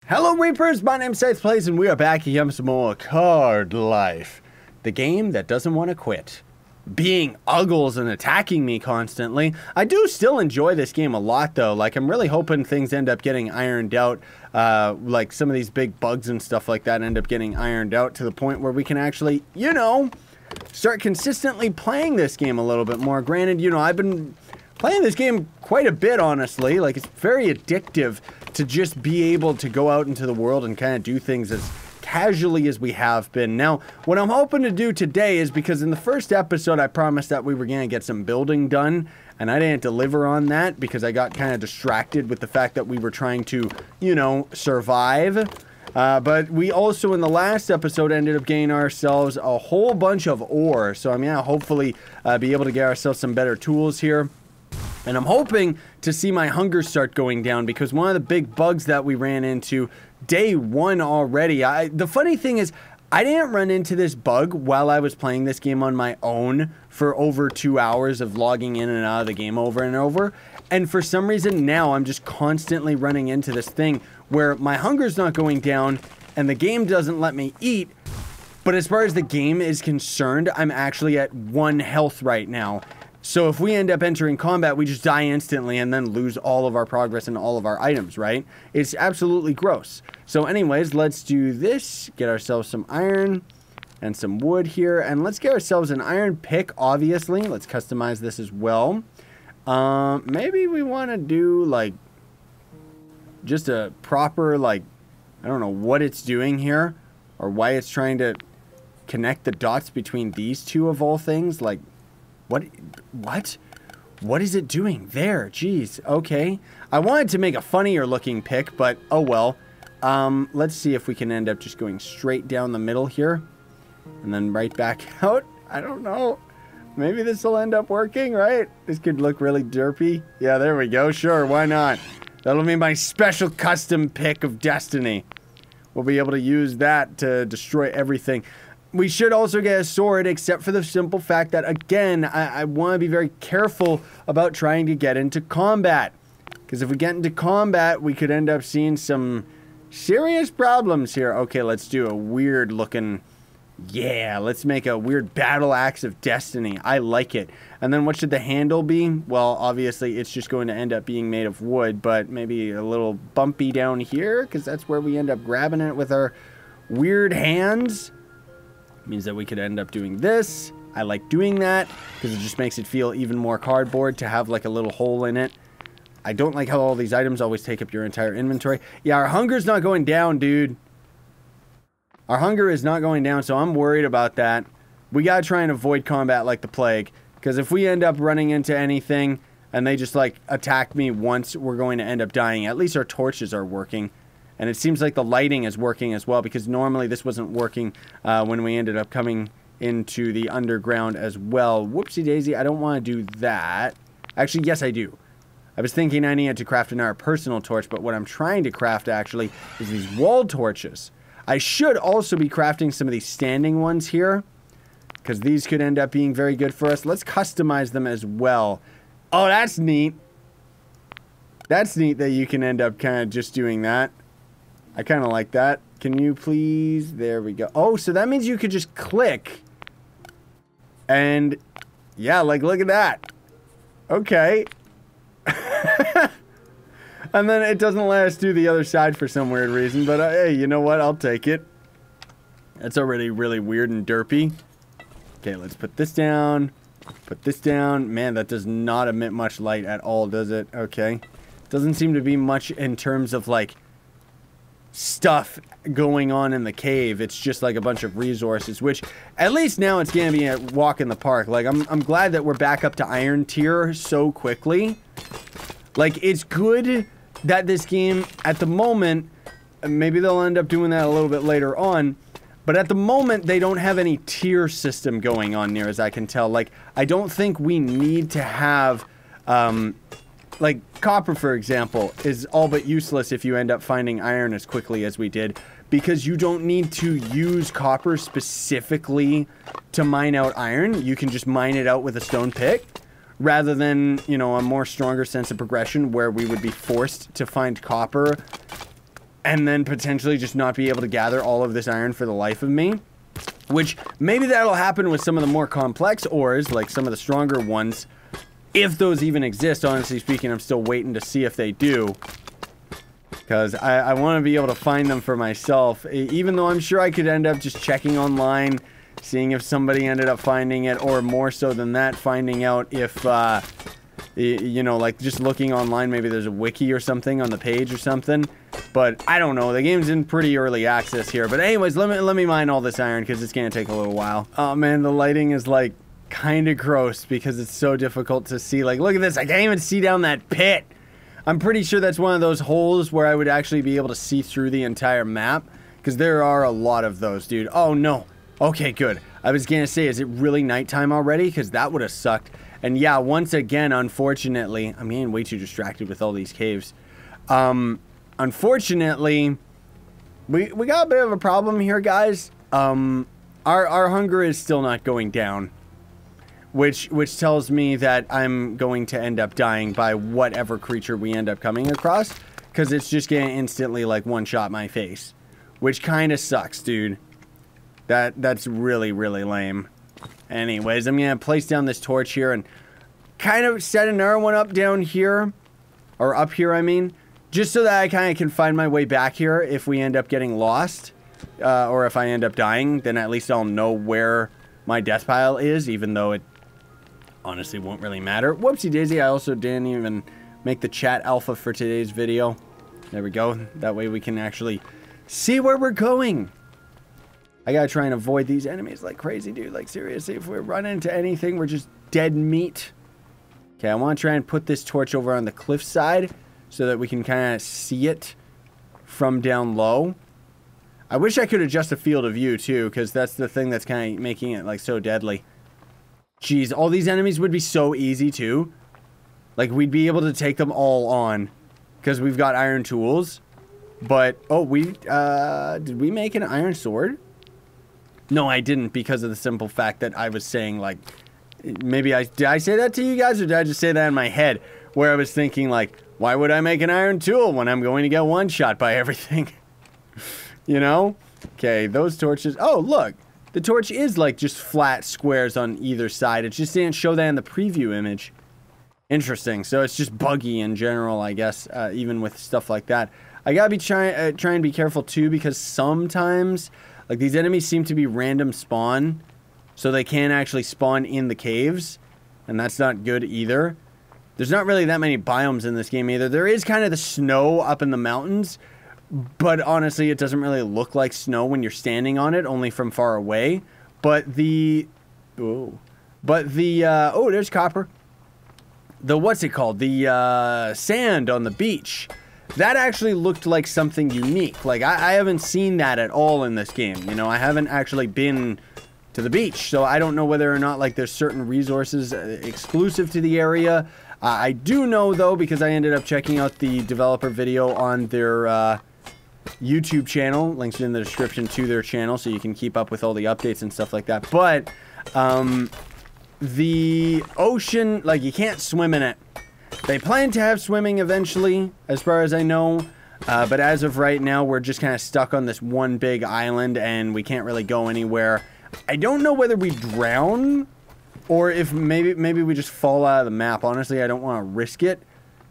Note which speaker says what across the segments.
Speaker 1: Hello Reapers, my name's Scythe Plays and we are back again with some more Cardlife. The game that doesn't want to quit. Being uggles and attacking me constantly. I do still enjoy this game a lot though. Like, I'm really hoping things end up getting ironed out. Like some of these big bugs and stuff like that end up getting ironed out to the point where we can actually, you know, start consistently playing this game a little bit more. Granted, you know, I've been playing this game quite a bit, honestly. Like, it's very addictive to just be able to go out into the world and kind of do things as casually as we have been. Now, what I'm hoping to do today is, because in the first episode I promised that we were going to get some building done, and I didn't deliver on that because I got kind of distracted with the fact that we were trying to, you know, survive. But we also, in the last episode, ended up getting ourselves a whole bunch of ore. So I'm going to hopefully be able to get ourselves some better tools here. And I'm hoping to see my hunger start going down, because one of the big bugs that we ran into day one already, the funny thing is, I didn't run into this bug while I was playing this game on my own for over 2 hours of logging in and out of the game over and over. And for some reason now I'm just constantly running into this thing where my hunger's not going down and the game doesn't let me eat. But as far as the game is concerned, I'm actually at 1 health right now. So if we end up entering combat, we just die instantly and then lose all of our progress and all of our items, right? It's absolutely gross. So anyways, let's do this. Get ourselves some iron and some wood here. And let's get ourselves an iron pick, obviously. Let's customize this as well. Maybe we want to do, like, just a proper, like, I don't know what it's doing here, or why it's trying to connect the dots between these two of all things. Like, what is it doing there? Jeez. Okay. I wanted to make a funnier looking pick, but oh well. Let's see if we can end up just going straight down the middle here and then right back out. I don't know. Maybe this will end up working, right? This could look really derpy. Yeah, there we go. Sure, why not? That'll be my special custom pick of destiny. We'll be able to use that to destroy everything. We should also get a sword, except for the simple fact that, again, I want to be very careful about trying to get into combat. Because if we get into combat, we could end up seeing some serious problems here. Okay, let's do a weird looking... Yeah, let's make a weird battle axe of destiny. I like it. And then what should the handle be? Well, obviously, it's just going to end up being made of wood, but maybe a little bumpy down here, because that's where we end up grabbing it with our weird hands. Means that we could end up doing this. I like doing that because it just makes it feel even more cardboard to have like a little hole in it. I don't like how all these items always take up your entire inventory. Yeah, our hunger's not going down, dude. Our hunger is not going down, so I'm worried about that. We gotta try and avoid combat like the plague, because if we end up running into anything and they just like attack me once, we're going to end up dying. At least our torches are working. And it seems like the lighting is working as well, because normally this wasn't working when we ended up coming into the underground as well. Whoopsie daisy, I don't want to do that. Actually, yes, I do. I was thinking I needed to craft another personal torch, but what I'm trying to craft actually is these wall torches. I should also be crafting some of these standing ones here, because these could end up being very good for us. Let's customize them as well. Oh, that's neat. That's neat that you can end up kind of just doing that. I kind of like that. Can you please? There we go. Oh, so that means you could just click. And yeah, like, look at that. Okay. And then it doesn't let us do the other side for some weird reason. But hey, you know what? I'll take it. That's already really weird and derpy. Okay, let's put this down. Put this down. Man, that does not emit much light at all, does it? Okay. Doesn't seem to be much in terms of, like, stuff going on in the cave. It's just like a bunch of resources, which at least now it's gonna be a walk in the park. Like, I'm glad that we're back up to iron tier so quickly. Like, it's good that this game at the moment, maybe they'll end up doing that a little bit later on, but at the moment they don't have any tier system going on near as I can tell. Like, I don't think we need to have like, copper, for example, is all but useless if you end up finding iron as quickly as we did, because you don't need to use copper specifically to mine out iron. You can just mine it out with a stone pick, rather than, you know, a more stronger sense of progression where we would be forced to find copper and then potentially just not be able to gather all of this iron for the life of me. Which, maybe that'll happen with some of the more complex ores, like some of the stronger ones. If those even exist, honestly speaking, I'm still waiting to see if they do. Because I want to be able to find them for myself. Even though I'm sure I could end up just checking online, seeing if somebody ended up finding it, or more so than that, finding out if, you know, like just looking online, maybe there's a wiki or something on the page or something. But I don't know. The game's in pretty early access here. But anyways, let me mine all this iron because it's going to take a little while. Oh man, the lighting is like kind of gross because it's so difficult to see. Like, look at this. I can't even see down that pit. I'm pretty sure that's one of those holes where I would actually be able to see through the entire map. Because there are a lot of those, dude. Oh no. Okay, good. I was going to say, is it really nighttime already? Because that would have sucked. And yeah, once again, unfortunately, I'm getting way too distracted with all these caves. Unfortunately, we got a bit of a problem here, guys. Our hunger is still not going down, which tells me that I'm going to end up dying by whatever creature we end up coming across, because it's just gonna instantly like one-shot my face, which kind of sucks, dude. That's really, really lame. Anyways, I'm gonna place down this torch here and kind of set another one up down here, or up here, I mean. Just so that I kind of can find my way back here if we end up getting lost. Or if I end up dying, then at least I'll know where my death pile is, even though it honestly won't really matter. Whoopsie daisy, I also didn't even make the chat alpha for today's video. There we go. That way we can actually see where we're going. I gotta try and avoid these enemies like crazy, dude. Like, seriously, if we run into anything, we're just dead meat. Okay, I want to try and put this torch over on the cliff side, so that we can kind of see it from down low. I wish I could adjust the field of view too, because that's the thing that's kind of making it like so deadly. Jeez, all these enemies would be so easy too. Like, we'd be able to take them all on, because we've got iron tools. But, oh, did we make an iron sword? No, I didn't, because of the simple fact that I was saying, like, maybe did I say that to you guys, or did I just say that in my head, where I was thinking, like, why would I make an iron tool when I'm going to get one shot by everything? You know? Okay, those torches. Oh, look. The torch is like just flat squares on either side. It just didn't show that in the preview image. Interesting. So it's just buggy in general, I guess, even with stuff like that. I gotta be trying to be careful too, because sometimes, like, these enemies seem to be random spawn. So they can't actually spawn in the caves. And that's not good either. There's not really that many biomes in this game either. There is kind of the snow up in the mountains, but honestly, it doesn't really look like snow when you're standing on it, only from far away. But oh, there's copper. What's it called? The sand on the beach. That actually looked like something unique. Like, I haven't seen that at all in this game. You know, I haven't actually been to the beach, so I don't know whether or not, like, there's certain resources exclusive to the area. I do know, though, because I ended up checking out the developer video on their YouTube channel. Links in the description to their channel, so you can keep up with all the updates and stuff like that. But the ocean, like, you can't swim in it. They plan to have swimming eventually, as far as I know. But as of right now, we're just kind of stuck on this one big island, and we can't really go anywhere. I don't know whether we drown, or if maybe we just fall out of the map. Honestly, I don't want to risk it,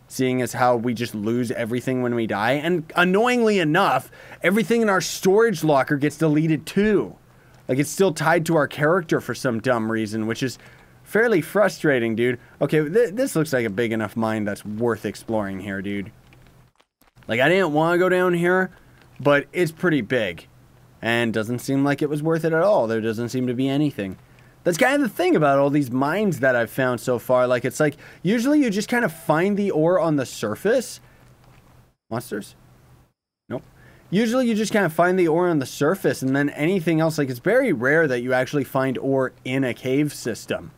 Speaker 1: seeing as how we just lose everything when we die. And annoyingly enough, everything in our storage locker gets deleted too. Like, it's still tied to our character for some dumb reason, which is fairly frustrating, dude. Okay, this looks like a big enough mine that's worth exploring here, dude. Like, I didn't want to go down here, but it's pretty big. And doesn't seem like it was worth it at all. There doesn't seem to be anything. That's kind of the thing about all these mines that I've found so far. Like, it's like, usually you just kind of find the ore on the surface. Monsters? Nope. Usually you just kind of find the ore on the surface, and then anything else, like, it's very rare that you actually find ore in a cave system.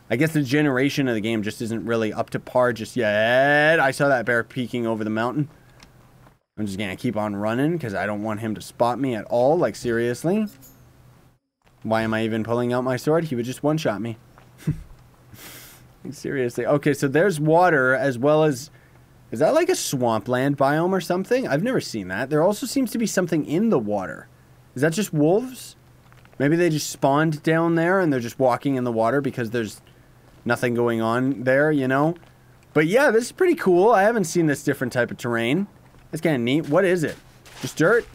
Speaker 1: I guess the generation of the game just isn't really up to par just yet. I saw that bear peeking over the mountain. I'm just gonna keep on running because I don't want him to spot me at all. Like, seriously. Why am I even pulling out my sword? He would just one-shot me. Seriously. Okay, so there's water as well as Is that like a swampland biome or something? I've never seen that. There also seems to be something in the water. Is that just wolves? Maybe they just spawned down there and they're just walking in the water because there's nothing going on there, you know? But yeah, this is pretty cool. I haven't seen this different type of terrain. It's kind of neat. What is it? Just dirt?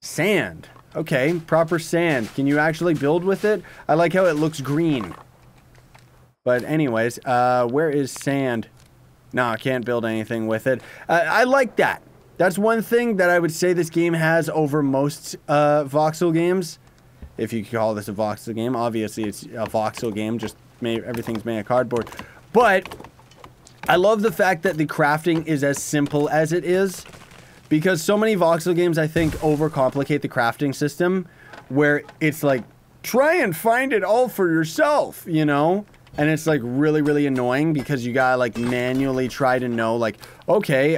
Speaker 1: Sand. Okay, proper sand. Can you actually build with it? I like how it looks green. But anyways, where is sand? No, I can't build anything with it. I like that. That's one thing that I would say this game has over most voxel games. If you could call this a voxel game. Obviously, it's a voxel game. Just everything's made of cardboard. But I love the fact that the crafting is as simple as it is. Because so many voxel games, I think, overcomplicate the crafting system. Where it's like, try and find it all for yourself, you know? And it's like really, really annoying because you gotta like manually try to know like, okay,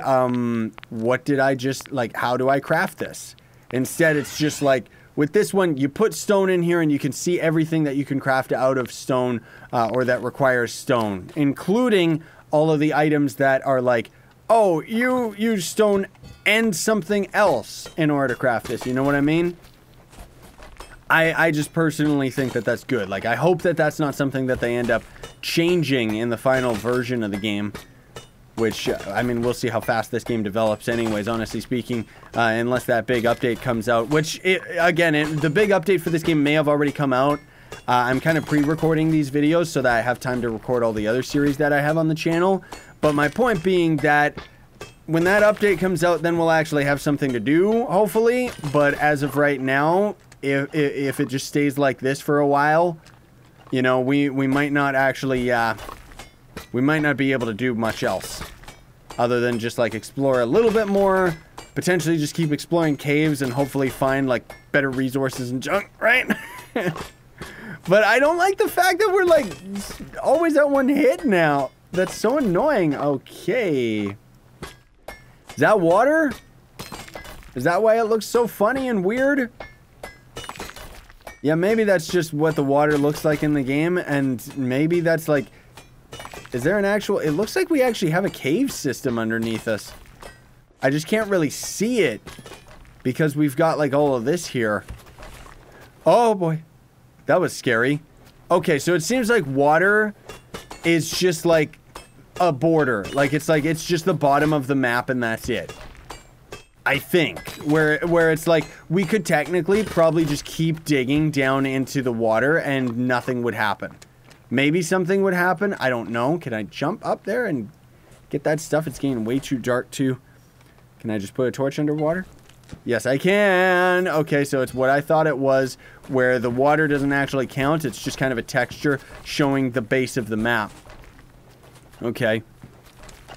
Speaker 1: what did I just, like, how do I craft this? Instead, it's just like, with this one, you put stone in here and you can see everything that you can craft out of stone or that requires stone. Including all of the items that are like, oh, you use stone and something else in order to craft this. You know what I mean? I just personally think that that's good. Like, I hope that that's not something that they end up changing in the final version of the game. Which, I mean, we'll see how fast this game develops anyways, honestly speaking. Unless that big update comes out. Which, again, the big update for this game may have already come out. I'm kind of pre-recording these videos so that I have time to record all the other series that I have on the channel. But my point being that when that update comes out, then we'll actually have something to do, hopefully. But as of right now, if it just stays like this for a while, you know, we might not actually, we might not be able to do much else. Other than just, like, explore a little bit more, potentially just keep exploring caves and hopefully find, like, better resources and junk, right? But I don't like the fact that we're, like, always at one hit now. That's so annoying. Okay. Is that water? Is that why it looks so funny and weird? Yeah, maybe that's just what the water looks like in the game, and maybe that's like... Is there an actual... It looks like we actually have a cave system underneath us. I just can't really see it, because we've got, like, all of this here. Oh, boy. That was scary. Okay, so it seems like water is just, like, a border. Like, it's just the bottom of the map, and that's it. I think, where it's like, we could technically probably just keep digging down into the water and nothing would happen. Maybe something would happen, I don't know. Can I jump up there and get that stuff? It's getting way too dark too. Can I just put a torch underwater? Yes, I can. Okay, so it's what I thought it was, where the water doesn't actually count. It's just kind of a texture showing the base of the map. Okay.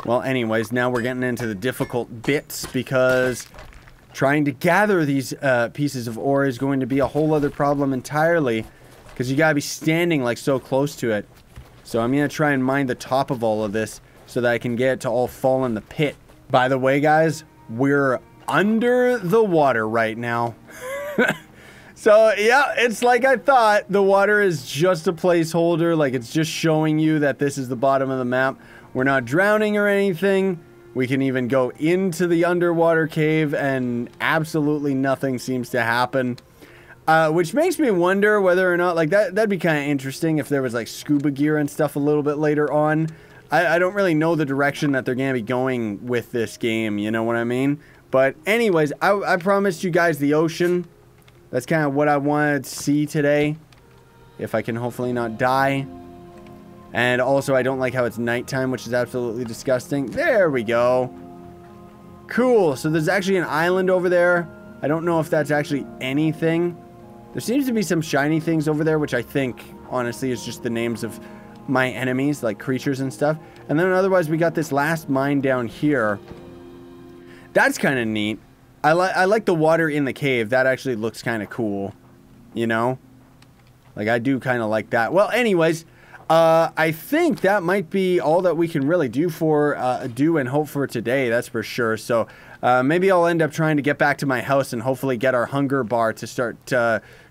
Speaker 1: Well, anyways, now we're getting into the difficult bits because trying to gather these pieces of ore is going to be a whole other problem entirely because you gotta be standing like so close to it. So I'm gonna try and mine the top of all of this so that I can get it to all fall in the pit. By the way, guys, we're under the water right now. So, yeah, it's like I thought. The water is just a placeholder. Like, it's just showing you that this is the bottom of the map. We're not drowning or anything. We can even go into the underwater cave and absolutely nothing seems to happen. Which makes me wonder whether or not, like, that'd be kind of interesting if there was, like, scuba gear and stuff a little bit later on. I don't really know the direction that they're going to be going with this game, you know what I mean? But anyways, I promised you guys the ocean. That's kind of what I wanted to see today. If I can hopefully not die. And also, I don't like how it's nighttime, which is absolutely disgusting. There we go. Cool. So there's actually an island over there. I don't know if that's actually anything. There seems to be some shiny things over there, which I think, honestly, is just the names of my enemies, like creatures and stuff. And then otherwise, we got this last mine down here. That's kind of neat. I like the water in the cave. That actually looks kind of cool. You know? Like, I do kind of like that. Well, anyways, I think that might be all that we can really do and hope for today. That's for sure. So, Maybe I'll end up trying to get back to my house and hopefully get our hunger bar to start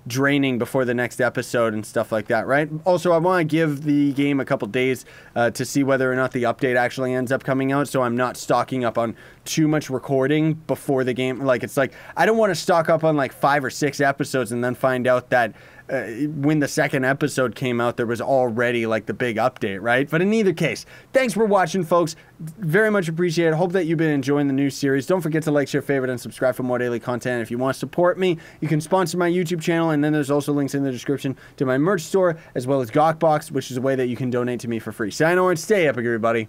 Speaker 1: draining before the next episode and stuff like that, right? Also, I want to give the game a couple days to see whether or not the update actually ends up coming out, so I'm not stocking up on too much recording before the game. Like, it's like, I don't want to stock up on like 5 or 6 episodes and then find out that when the second episode came out, there was already like the big update, right? But in either case, thanks for watching, folks. Very much appreciate it. Hope that you've been enjoying the new series. Don't forget to like, share, favorite, and subscribe for more daily content. If you want to support me, you can sponsor my YouTube channel, and then there's also links in the description to my merch store, as well as Gawkbox, which is a way that you can donate to me for free. Sign on and stay epic, everybody.